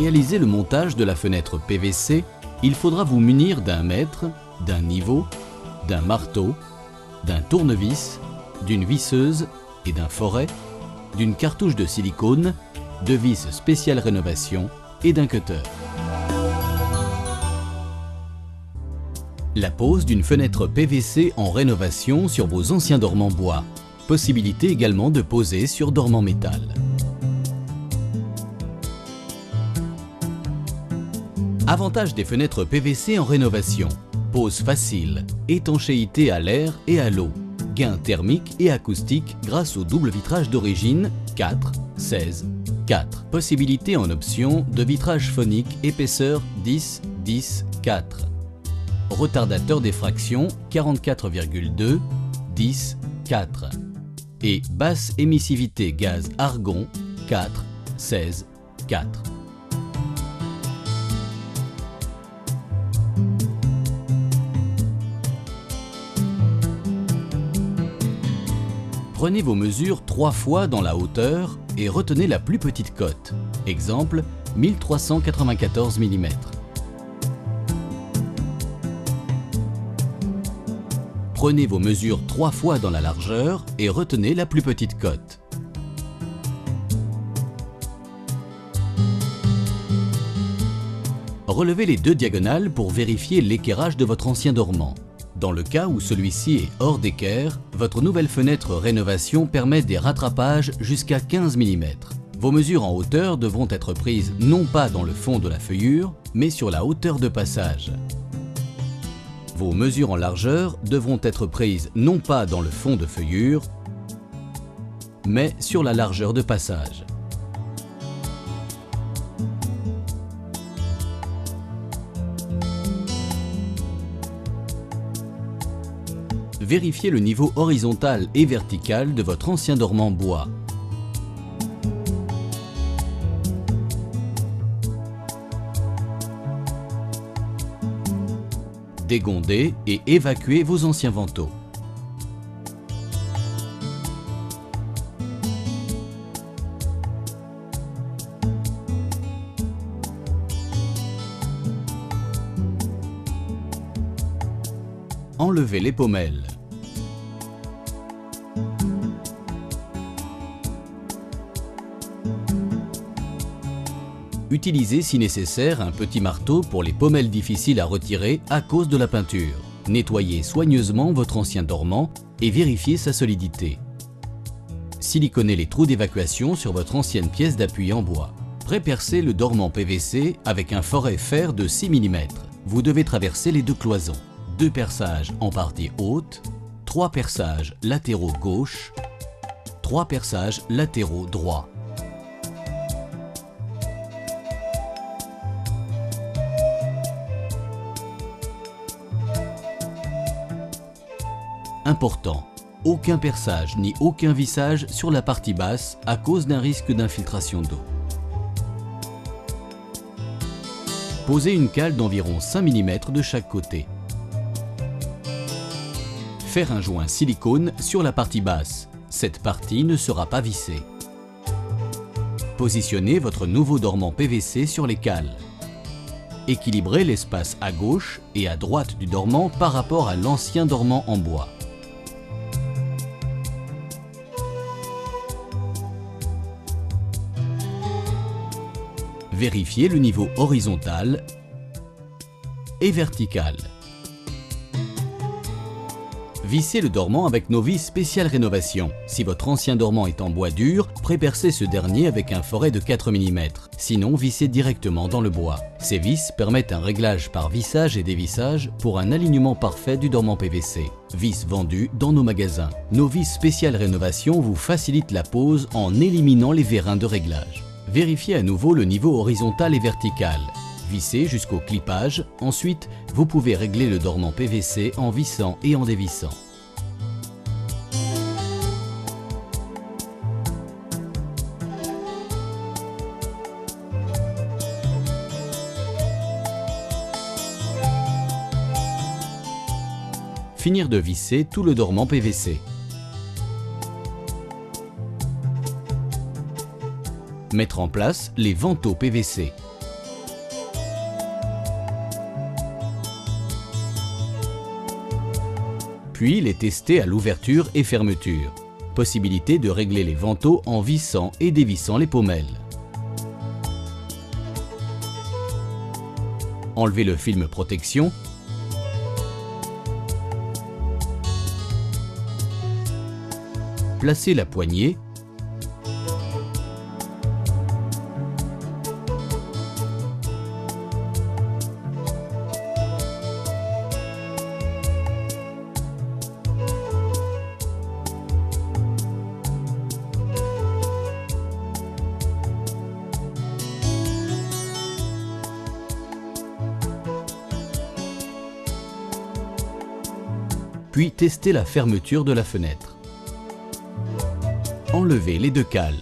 réaliser le montage de la fenêtre PVC, il faudra vous munir d'un mètre, d'un niveau, d'un marteau, d'un tournevis, d'une visseuse et d'un foret, d'une cartouche de silicone, de vis spéciales rénovation et d'un cutter. La pose d'une fenêtre PVC en rénovation sur vos anciens dormants bois. Possibilité également de poser sur dormant métal. Avantage des fenêtres PVC en rénovation. Pose facile, étanchéité à l'air et à l'eau. Gain thermique et acoustique grâce au double vitrage d'origine 4, 16, 4. Possibilité en option de vitrage phonique épaisseur 10, 10, 4. Retardateur d'effraction 44,2, 10, 4. Et basse émissivité gaz argon 4, 16, 4. Prenez vos mesures 3 fois dans la hauteur et retenez la plus petite cote. Exemple, 1394 mm. Prenez vos mesures 3 fois dans la largeur et retenez la plus petite cote. Relevez les deux diagonales pour vérifier l'équerrage de votre ancien dormant. Dans le cas où celui-ci est hors d'équerre, votre nouvelle fenêtre rénovation permet des rattrapages jusqu'à 15 mm. Vos mesures en hauteur devront être prises non pas dans le fond de la feuillure, mais sur la hauteur de passage. Vos mesures en largeur devront être prises non pas dans le fond de feuillure, mais sur la largeur de passage. Vérifiez le niveau horizontal et vertical de votre ancien dormant bois. Dégondez et évacuez vos anciens vantaux. Enlevez les pommelles. Utilisez si nécessaire un petit marteau pour les pommelles difficiles à retirer à cause de la peinture. Nettoyez soigneusement votre ancien dormant et vérifiez sa solidité. Siliconez les trous d'évacuation sur votre ancienne pièce d'appui en bois. Prépercez le dormant PVC avec un foret fer de 6 mm. Vous devez traverser les deux cloisons. 2 perçages en partie haute, 3 perçages latéraux gauche, 3 perçages latéraux droit. Important, aucun perçage ni aucun vissage sur la partie basse à cause d'un risque d'infiltration d'eau. Posez une cale d'environ 5 mm de chaque côté. Faire un joint silicone sur la partie basse. Cette partie ne sera pas vissée. Positionnez votre nouveau dormant PVC sur les cales. Équilibrez l'espace à gauche et à droite du dormant par rapport à l'ancien dormant en bois. Vérifiez le niveau horizontal et vertical. Vissez le dormant avec nos vis spéciales rénovation. Si votre ancien dormant est en bois dur, prépercez ce dernier avec un foret de 4 mm. Sinon, vissez directement dans le bois. Ces vis permettent un réglage par vissage et dévissage pour un alignement parfait du dormant PVC. Vis vendues dans nos magasins. Nos vis spéciales rénovation vous facilitent la pose en éliminant les vérins de réglage. Vérifiez à nouveau le niveau horizontal et vertical. Vissez jusqu'au clipage. Ensuite, vous pouvez régler le dormant PVC en vissant et en dévissant. Finir de visser tout le dormant PVC. Mettre en place les vantaux PVC. Puis les tester à l'ouverture et fermeture. Possibilité de régler les vantaux en vissant et dévissant les pommelles. Enlevez le film protection. Placez la poignée. Puis testez la fermeture de la fenêtre. Enlevez les deux cales.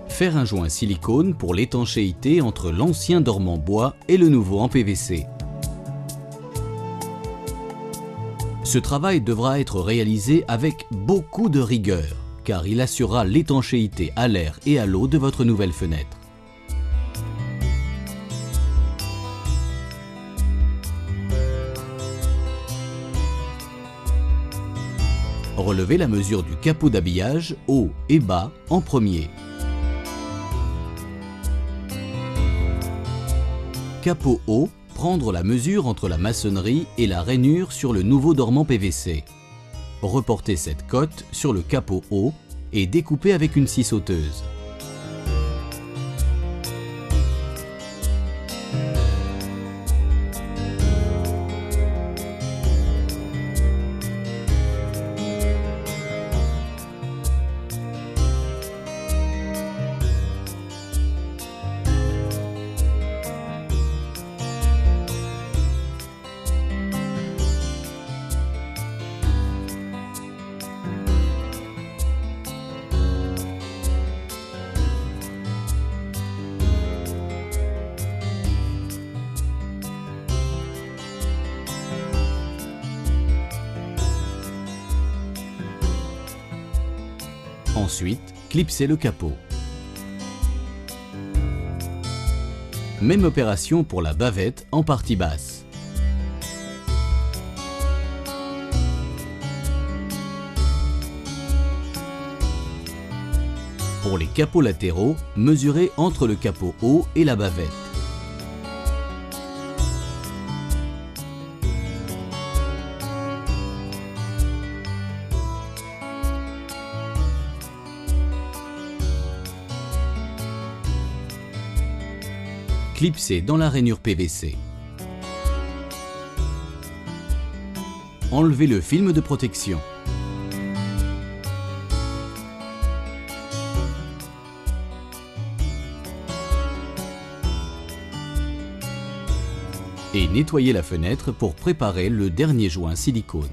Faire un joint silicone pour l'étanchéité entre l'ancien dormant bois et le nouveau en PVC. Ce travail devra être réalisé avec beaucoup de rigueur, car il assurera l'étanchéité à l'air et à l'eau de votre nouvelle fenêtre. Relevez la mesure du capot d'habillage haut et bas en premier. Capot haut, prendre la mesure entre la maçonnerie et la rainure sur le nouveau dormant PVC. Reportez cette cote sur le capot haut et découpez avec une scie sauteuse. Ensuite, clipsez le capot. Même opération pour la bavette en partie basse. Pour les capots latéraux, mesurez entre le capot haut et la bavette. Clipsez dans la rainure PVC. Enlevez le film de protection. Et nettoyez la fenêtre pour préparer le dernier joint silicone.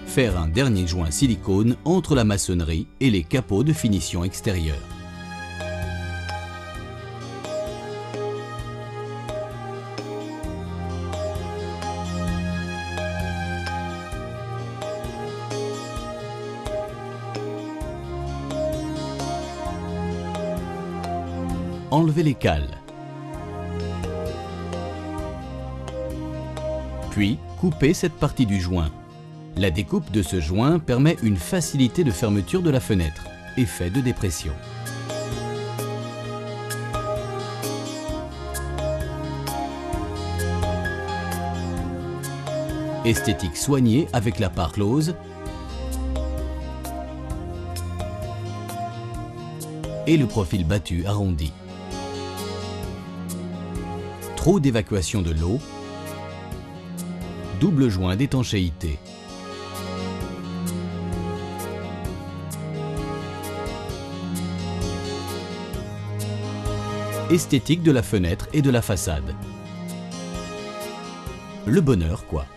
Faire un dernier joint silicone entre la maçonnerie et les capots de finition extérieure. Enlevez les cales. Puis, coupez cette partie du joint. La découpe de ce joint permet une facilité de fermeture de la fenêtre, effet de dépression. Esthétique soignée avec la part close et le profil battu arrondi. Trou d'évacuation de l'eau, double joint d'étanchéité. Esthétique de la fenêtre et de la façade. Le bonheur, quoi.